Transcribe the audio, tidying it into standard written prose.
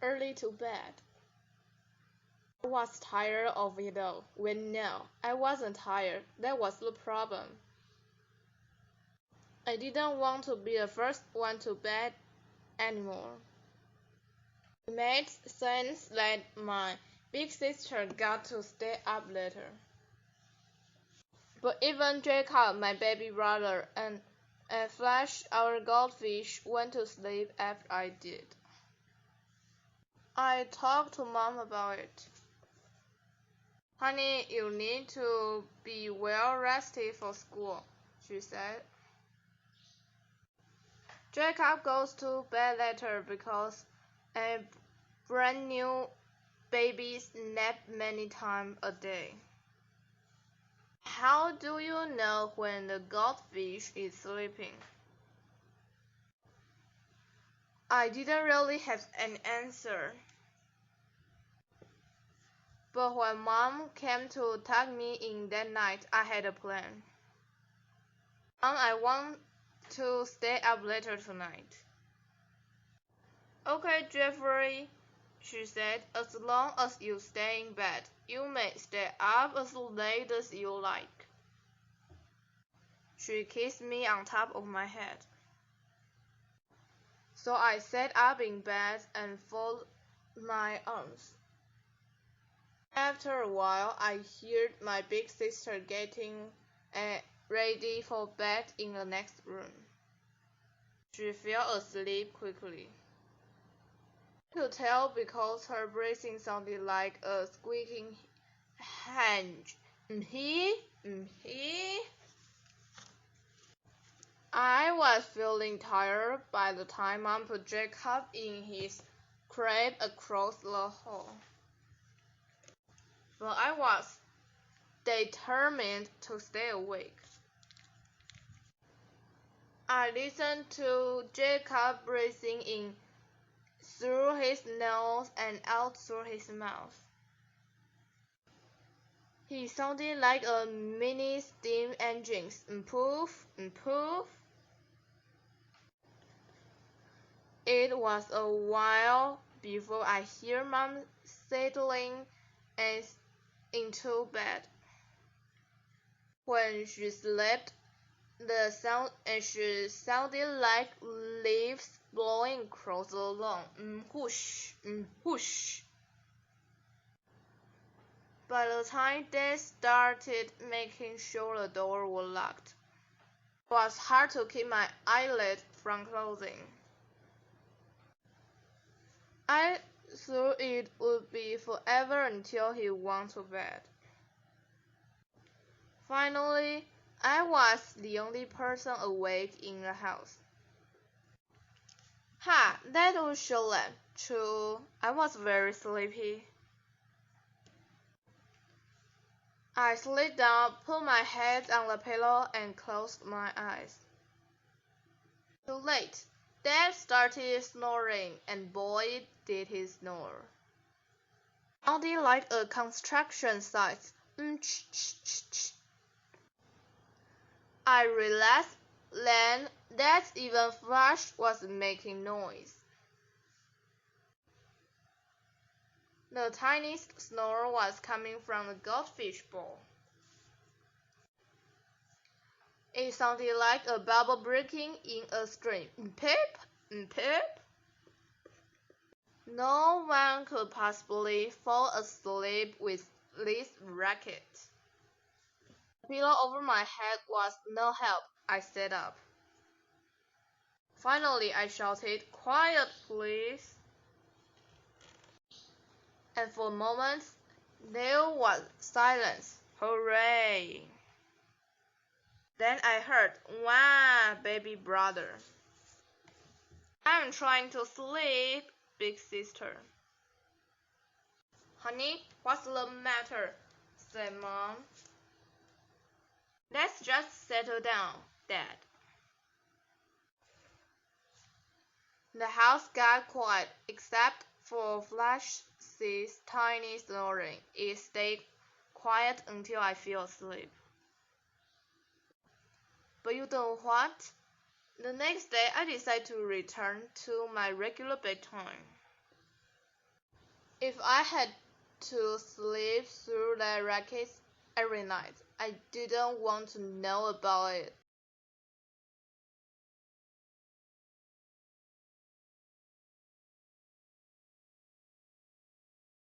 early to bed. I was tired of it all. Well, no, I wasn't tired. That was the problem. I didn't want to be the first one to bed anymore. It made sense that my big sister got to stay up later. But even Jacob, my baby brother, and Flash, our goldfish, went to sleep after I did. I talked to Mom about it. Honey, you need to be well rested for school, she said. Jacob goes to bed later because a brand new babies nap many times a day. How do you know when the goldfish is sleeping? I didn't really have an answer. But when Mom came to tuck me in that night, I had a plan. Mom, I want to stay up later tonight. Okay, Jeffrey, she said, as long as you stay in bed, you may stay up as late as you like. She kissed me on top of my head. So I sat up in bed and folded my arms. After a while, I heard my big sister getting ready for bed in the next room. She fell asleep quickly. I could tell because her breathing sounded like a squeaking hinge. I was feeling tired by the time Mom put Jacob in his crib across the hall. But I was determined to stay awake. I listened to Jacob breathing in through his nose and out through his mouth. He sounded like a mini steam engine. Poof, poof. It was a while before I heard Mom settling into bed. When she slept, she sounded like leaves blowing across the lawn. Whoosh, whoosh. By the time Dad started making sure the door was locked, it was hard to keep my eyelids from closing. I thought it would be forever until he went to bed. Finally, I was the only person awake in the house. Ha, that was Charlotte. True, I was very sleepy. I slid down, put my head on the pillow, and closed my eyes. Too late. Dad started snoring, and boy did he snore. Sounded like a construction site. I realized then that even Flash was making noise. The tiniest snore was coming from the goldfish bowl. It sounded like a bubble breaking in a stream. Pip, pip. No one could possibly fall asleep with this racket. The pillow over my head was no help. I sat up. Finally, I shouted, "Quiet, please." And for moments, there was silence. Hooray! Then I heard, "Wah, baby brother." "I'm trying to sleep, big sister." "Honey, what's the matter?" said Mom. "Let's just settle down, Dad." The house got quiet, except for Flash's tiny snoring. It stayed quiet until I fell asleep. But you know what? The next day I decided to return to my regular bedtime. If I had to sleep through the racket every night, I didn't want to know about it.